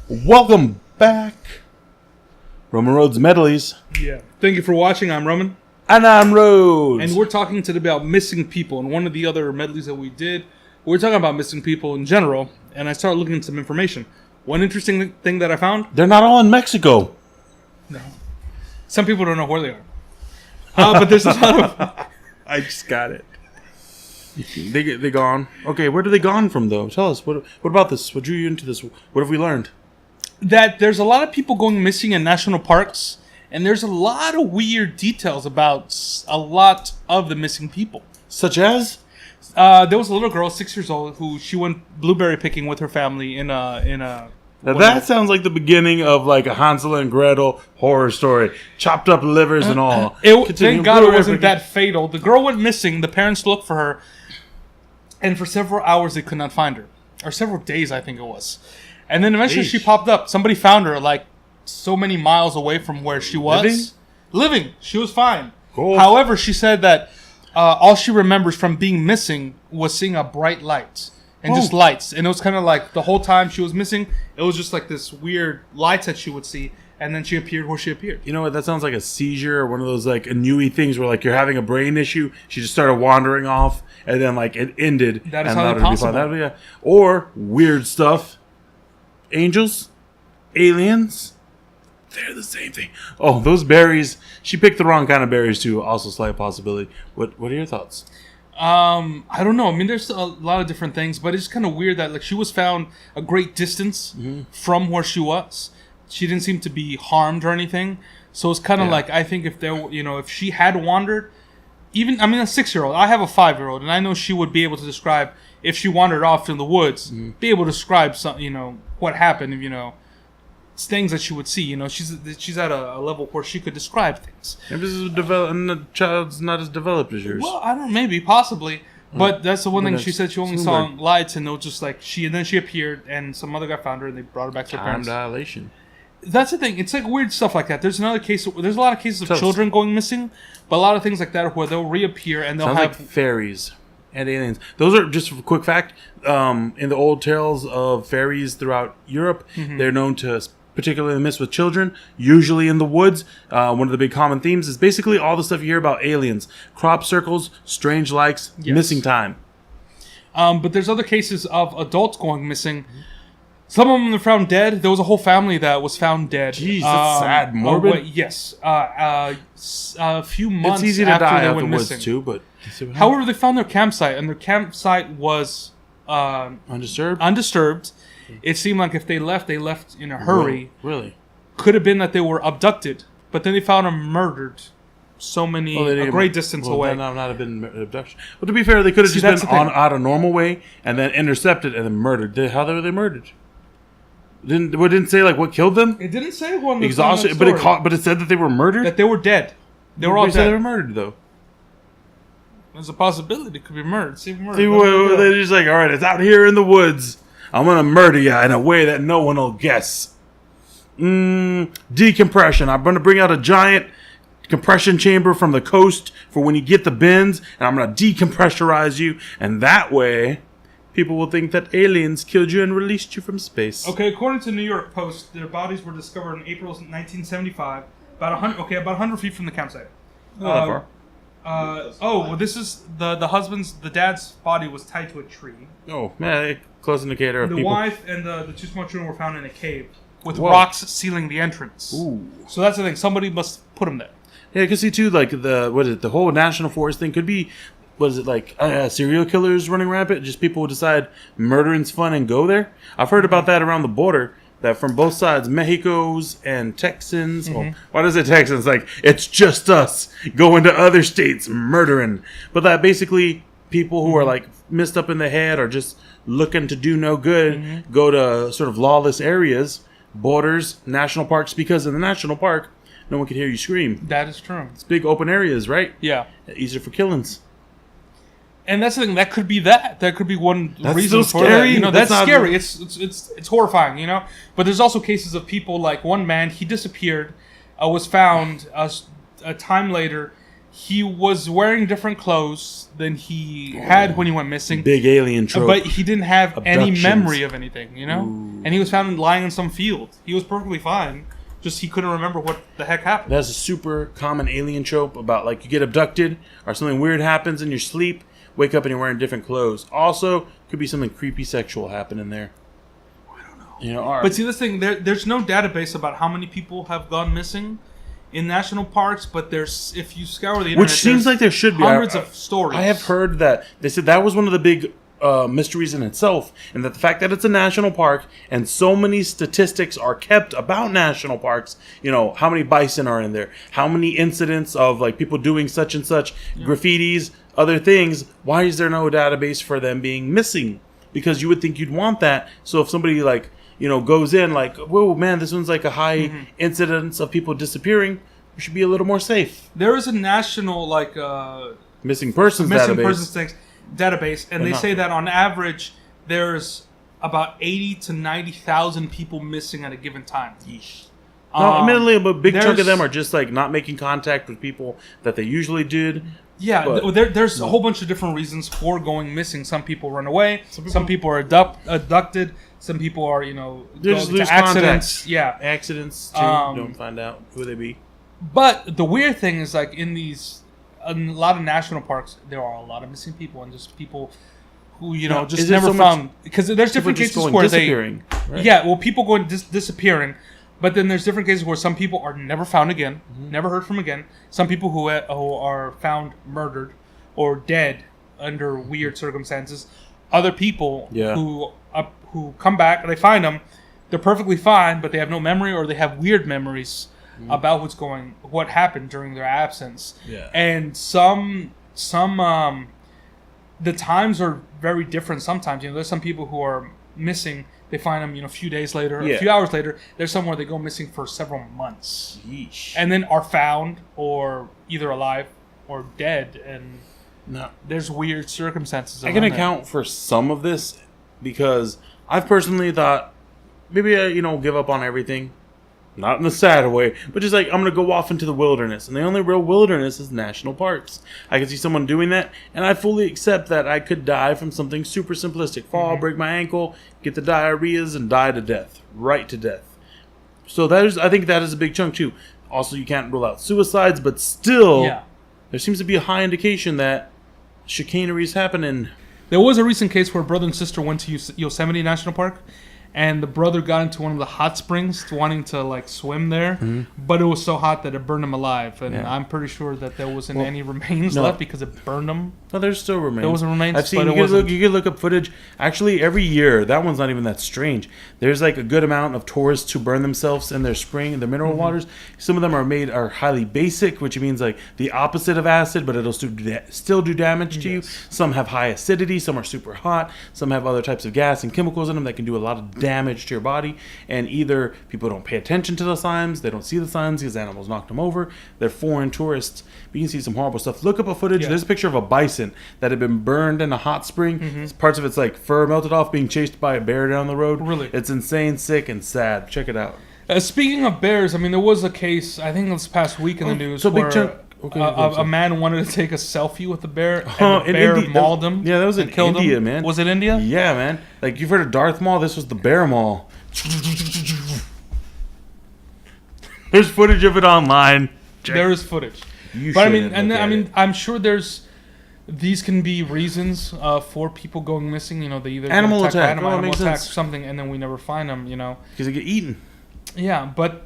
Welcome back, Roman Road's Medleys. Yeah. Thank you for watching. I'm Roman. And I'm Rhodes. And we're talking today about missing people. And one of the other medleys that we did, we're talking about missing people in general. And I started looking at some information. One interesting thing that I found. They're not all in Mexico. No. Some people don't know where they are. But there's a lot of... I just got it. They gone. Okay, where are they gone from, though? Tell us. What about this? What drew you into this? What have we learned? That there's a lot of people going missing in national parks. And there's a lot of weird details about a lot of the missing people. Such as? There was a little girl, 6 years old, who she went blueberry picking with her family in a. Now that sounds like the beginning of like a Hansel and Gretel horror story. Chopped up livers and all. Thank God it wasn't that fatal. The girl went missing. The parents looked for her. And for several hours they could not find her. Or several days, I think it was. And then eventually she popped up. Somebody found her like so many miles away from where she was. Living. She was fine. Cool. However, she said that all she remembers from being missing was seeing a bright light. And just lights. And it was kind of like the whole time she was missing, it was just like this weird lights that she would see. And then she appeared where she appeared. You know what? That sounds like a seizure or one of those like Inui things where like you're having a brain issue. She just started wandering off and then like it ended. That is highly possible. Or weird stuff. Angels? Aliens? They're the same thing. Oh, those berries. She picked the wrong kind of berries too. Also slight possibility. What are your thoughts? I don't know. I mean, there's a lot of different things, but it's kind of weird that like she was found a great distance from where she was. She didn't seem to be harmed or anything. So it's kind of like, I think if there, if she had wandered, a 6-year-old, I have a 5-year-old, and I know she would be able to describe if she wandered off in the woods, be able to describe some, what happened, things that she would see. She's at a level where she could describe things. Maybe this is the child's not as developed as yours. Well, I don't know, maybe, possibly. But that's the one thing she said. She only saw lights, and it was just like and then she appeared, and some other guy found her, and they brought her back to her parents. Time dilation. That's the thing. It's like weird stuff like that. There's another case. There's a lot of cases of children going missing, but a lot of things like that where they'll reappear and they'll have like fairies and aliens. Those are just a quick fact. In the old tales of fairies throughout Europe, they're known to particularly mess with children, usually in the woods. One of the big common themes is basically all the stuff you hear about aliens: crop circles, strange lights, missing time. But there's other cases of adults going missing. Some of them are found dead. There was a whole family that was found dead. Jeez, that's sad. Morbid? Yes. A few months it's easy to after die they out went the woods missing. too, but... However, they found their campsite, and their campsite was... Undisturbed. It seemed like if they left in a hurry. Really? Could have been that they were abducted, but then they found them murdered a great distance away. That not have been abduction. But to be fair, they could have just been out a normal way and then intercepted and then murdered. How were they murdered? Didn't say like what killed them? It didn't say one. Exhaustion, but it said that they were murdered. That they were dead. They were all dead. Said they were murdered though. There's a possibility they could be murdered. They're just like, all right, it's out here in the woods. I'm gonna murder you in a way that no one will guess. Decompression. I'm gonna bring out a giant compression chamber from the coast for when you get the bins, and I'm gonna decompressurize you, and that way people will think that aliens killed you and released you from space. Okay, according to New York Post, their bodies were discovered in April 1975, about 100 feet from the campsite. Not that far. This is the dad's body was tied to a tree. Oh, man, close indicator of the people. The wife and the two small children were found in a cave with rocks sealing the entrance. Ooh. So that's the thing. Somebody must put them there. Yeah, you can see too, like the whole national forest thing could be. Serial killers running rampant? Just people who decide murdering's fun and go there? I've heard about that around the border, that from both sides, Mexicos and Texans. Well, why does it Texans? Like, it's just us going to other states murdering. But that basically people who are like messed up in the head or just looking to do no good go to sort of lawless areas, borders, national parks, because in the national park, no one can hear you scream. That is true. It's big open areas, right? Yeah. Easier for killings. And that's the thing. That could be that. That could be one that's reason so for scary. that. That's scary. It's horrifying. But there's also cases of people like one man. He disappeared, was found a time later. he was wearing different clothes than he had when he went missing. Big alien trope. But he didn't have any Abductions. memory of anything, you know? Ooh. And he was found lying in some field. He was perfectly fine. Just he couldn't remember what the heck happened. That's a super common alien trope about like you get abducted or something weird happens in your sleep, wake up and you're wearing different clothes. Also, could be something creepy sexual happening there. I don't know. You know, But see, this thing, there's no database about how many people have gone missing in national parks, but there's, if you scour the internet, which seems like there should be hundreds of stories. I have heard that they said that was one of the big mysteries in itself, and that the fact that it's a national park and so many statistics are kept about national parks, you know, how many bison are in there, how many incidents of like people doing such and such, graffitis, other things, why is there no database for them being missing? Because you would think you'd want that, so if somebody like, you know, goes in like, whoa man, this one's like a high incidence of people disappearing, we should be a little more safe. There is a national like Missing persons database, and they say that on average there's about 80 to 90,000 people missing at a given time. Yeesh. No, admittedly, a big chunk of there's- them are just like not making contact with people that they usually did. Yeah, But- there's a whole bunch of different reasons for going missing. Some people run away. Some people are abducted. Some people are, you know, They go just to lose accidents. contact. Yeah, Accidents too. Don't find out who they be. but the weird thing is, like in a lot of national parks, there are a lot of missing people and just people who, you know, Now, just is there never so much found. Because there's People different just cases going where disappearing. Right? yeah, well, people going disappearing. But then there's different cases where some people are never found again, never heard from again. Some people who are found murdered or dead under weird circumstances. Other people who come back and they find them, they're perfectly fine, but they have no memory or they have weird memories about what happened during their absence. Yeah. And some the times are very different. Sometimes, you know, there's some people who are missing. They find them, you know, a few days later, a few hours later. There's some where they go missing for several months, and then are found or either alive or dead. And there's weird circumstances. I can account for some of this because I've personally thought maybe I, give up on everything. Not in a sad way, but just like I'm going to go off into the wilderness. And the only real wilderness is national parks. I can see someone doing that, and I fully accept that I could die from something super simplistic. Fall, break my ankle, get the diarrheas, and die to death. Right to death. So I think that is a big chunk too. Also, you can't rule out suicides, but still, there seems to be a high indication that chicanery is happening. There was a recent case where a brother and sister went to Yosemite National Park, and the brother got into one of the hot springs wanting to like swim there, but it was so hot that it burned him alive. And I'm pretty sure that there wasn't any remains left because it burned him. No, there's still remains. There wasn't remains. I've seen. You can look up footage. Actually, every year, that one's not even that strange. There's like a good amount of tourists who burn themselves in their spring, in their mineral waters. Some of them are highly basic, which means like the opposite of acid, but it'll still do damage to you. Some have high acidity. Some are super hot. Some have other types of gas and chemicals in them that can do a lot of damage to your body. And either people don't pay attention to the signs, they don't see the signs because animals knocked them over. They're foreign tourists. But you can see some horrible stuff. Look up a footage. There's a picture of a bison that had been burned in a hot spring. Parts of its like fur melted off, being chased by a bear down the road. Really? It's insane, sick, and sad. Check it out. Speaking of bears, I mean, there was a case, I think this past week in the news, where a man wanted to take a selfie with the bear, and the bear mauled him. Yeah, that was in India, man. Was it India? Yeah, man. Like, you've heard of Darth Maul? This was the bear maul. There's footage of it online. There is footage. But I mean, I'm sure these can be reasons for people going missing. You know, they either animal attack, animal attack, something, and then we never find them. You know, because they get eaten. Yeah, but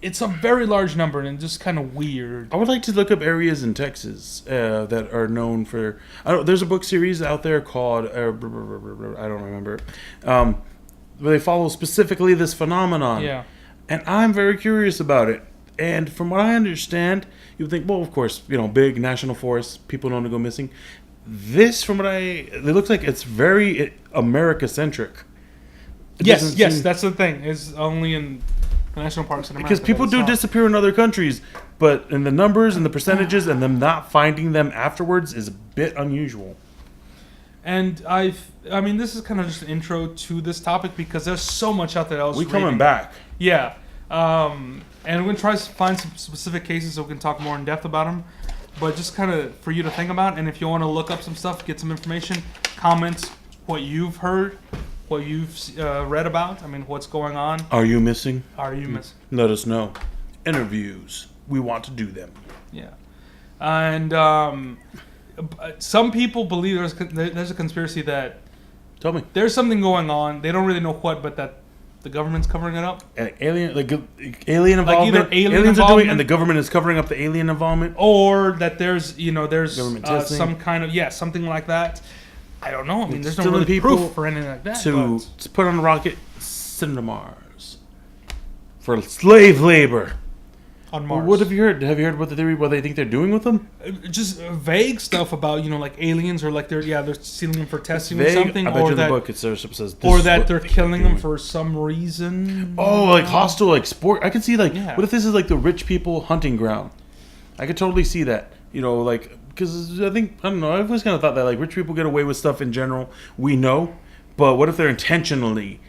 it's a very large number and just kind of weird. I would like to look up areas in Texas that are known for. There's a book series out there called I don't remember, where they follow specifically this phenomenon. Yeah, and I'm very curious about it. And from what I understand, you would think, well, of course, big national forests, people don't go missing. This, it looks like it's very America-centric. Yes, that's the thing. It's only in the national parks in America. Because people do disappear in other countries, but in the numbers and the percentages and them not finding them afterwards is a bit unusual. And I mean, this is kind of just an intro to this topic because there's so much out there. We're coming back. Yeah. And we're going to try to find some specific cases so we can talk more in depth about them. But just kind of for you to think about. And if you want to look up some stuff, get some information, comment what you've heard, what you've read about. I mean, what's going on. Are you missing? Are you missing? Let us know. Interviews. We want to do them. Yeah. And some people believe there's a conspiracy that Tell me. there's something going on. They don't really know what, but that the government's covering it up. Alien involvement. Like either alien Aliens are doing it, involvement, and the government is covering up the alien involvement. or that there's some kind of something like that. I don't know. I mean, there's no Stealing really people proof for anything like that. to put on a rocket, send to Mars for slave labor. On Mars. What have you heard? Have you heard what the theory? What they think they're doing with them? Just vague stuff about like aliens, or like they're stealing them for testing or Vague. something, I bet you or in the that book it says this or is that what they're they killing are them doing. for some reason. Oh, like hostile, like sport. I can see like Yeah. what if this is like the rich people hunting ground? I could totally see that. Like because I don't know. I've always kind of thought that like rich people get away with stuff in general. We know, but what if they're intentionally?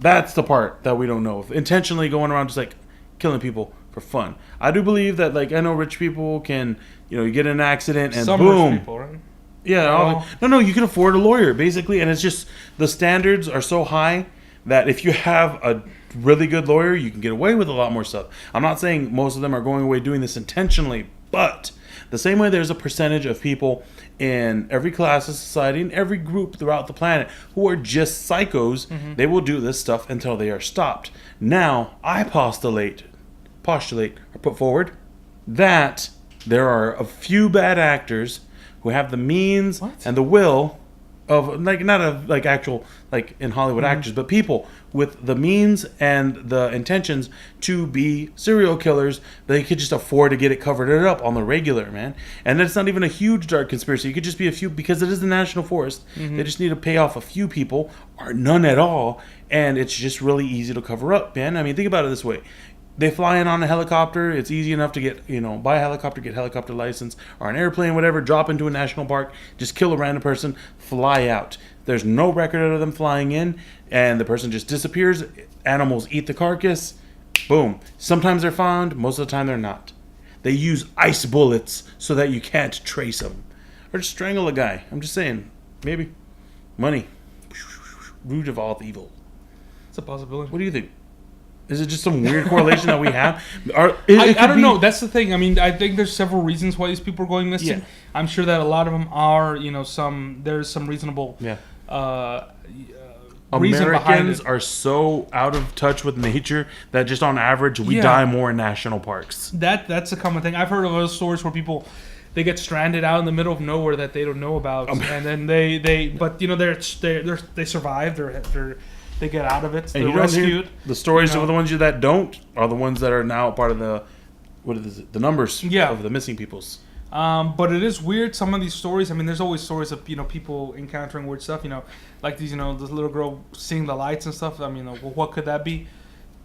That's the part that we don't know. If intentionally going around just like killing people for fun. I do believe that like I know rich people can you get in an accident and Some boom. rich people, right? Yeah, no, you can afford a lawyer basically, and it's just the standards are so high that if you have a really good lawyer, you can get away with a lot more stuff. I'm not saying most of them are going away doing this intentionally, but the same way there's a percentage of people in every class of society, in every group throughout the planet who are just psychos, they will do this stuff until they are stopped. Now, I postulate or put forward that there are a few bad actors who have the means and the will of like not of like actual like in Hollywood actors, but people with the means and the intentions to be serial killers. They could just afford to get it covered up on the regular, man. And it's not even a huge dark conspiracy. It could just be a few because it is the national forest. They just need to pay off a few people or none at all, and it's just really easy to cover up, man. I mean, think about it this way. They fly in on a helicopter. It's easy enough to get, buy a helicopter, get a helicopter license, or an airplane, whatever, drop into a national park, just kill a random person, fly out. There's no record of them flying in, and the person just disappears. Animals eat the carcass. Boom. Sometimes they're found. Most of the time they're not. They use ice bullets so that you can't trace them. Or just strangle a guy. I'm just saying. Maybe. Money. Root of all evil. It's a possibility. What do you think? Is it just some weird correlation that we have? I don't know. That's the thing. I mean, I think there's several reasons why these people are going missing. Yeah. I'm sure that a lot of them are, there's some reasonable reason behind Americans it. are so out of touch with nature that just on average we die more in national parks. That's a common thing. I've heard of those stories where people they get stranded out in the middle of nowhere that they don't know about, and then they survive. They get out of it. They're rescued. The stories of the ones that don't are the ones that are now part of the the numbers of the missing peoples. But it is weird. Some of these stories. I mean, there's always stories of people encountering weird stuff. Like these. This little girl seeing the lights and stuff. I mean, what could that be?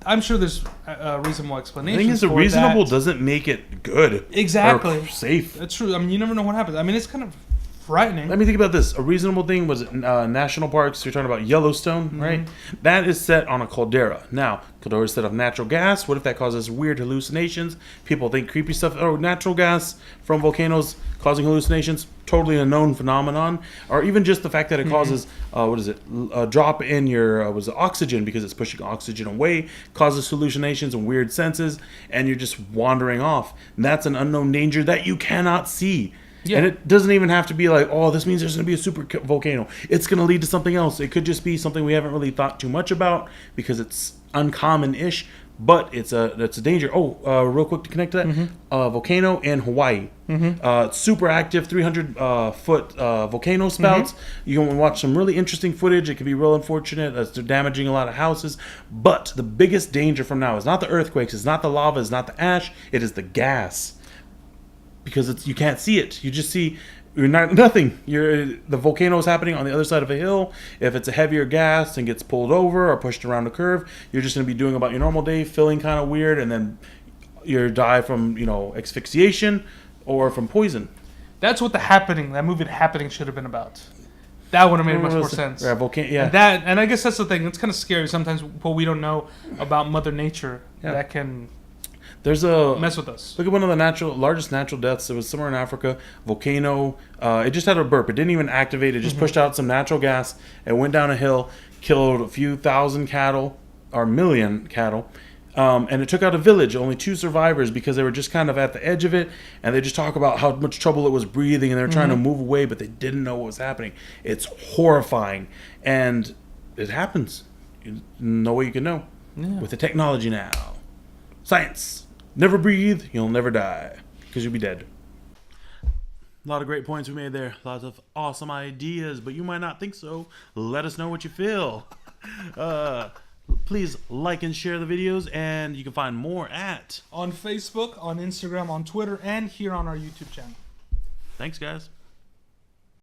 I'm sure there's a reasonable explanation. I think it's reasonable doesn't make it good. Exactly. Or safe. That's true. I mean, you never know what happens. I mean, it's kind of frightening. Let me think about this. A reasonable thing was national parks. You're talking about Yellowstone, right? That is set on a caldera. Now, caldera is set of natural gas. What if that causes weird hallucinations? People think creepy stuff. Oh, natural gas from volcanoes causing hallucinations. Totally a known phenomenon. Or even just the fact that it causes, a drop in your oxygen because it's pushing oxygen away, causes hallucinations and weird senses, and you're just wandering off. And that's an unknown danger that you cannot see. Yeah. And it doesn't even have to be like, oh, this means there's going to be a super volcano. It's going to lead to something else. It could just be something we haven't really thought too much about because it's uncommon-ish, but it's a danger. Oh, real quick to connect to that, volcano in Hawaii. Super active, 300-foot volcano spouts. You can watch some really interesting footage. It can be real unfortunate as they're damaging a lot of houses. But the biggest danger from now is not the earthquakes, it's not the lava, it's not the ash, it is the gas. Because you can't see it. You just see nothing. The volcano is happening on the other side of a hill. If it's a heavier gas and gets pulled over or pushed around a curve, you're just going to be doing about your normal day, feeling kind of weird, and then you die from asphyxiation or from poison. That's what that movie The Happening should have been about. That would have made much more sense. Yeah, and I guess that's the thing. It's kind of scary sometimes what we don't know about Mother Nature that can. There's a mess with us. Look at one of the largest natural deaths. It was somewhere in Africa, volcano. It just had a burp. It didn't even activate. It just pushed out some natural gas. It went down a hill, killed a few thousand cattle, or million cattle, and it took out a village. Only 2 survivors because they were just kind of at the edge of it, and they just talk about how much trouble it was breathing, and they were trying to move away, but they didn't know what was happening. It's horrifying, and it happens. No way you can know with the technology now. Science. Never breathe, you'll never die, because you'll be dead. A lot of great points we made there. Lots of awesome ideas, but you might not think so. Let us know what you feel. Please like and share the videos, and you can find more at... on Facebook, on Instagram, on Twitter, and here on our YouTube channel. Thanks, guys.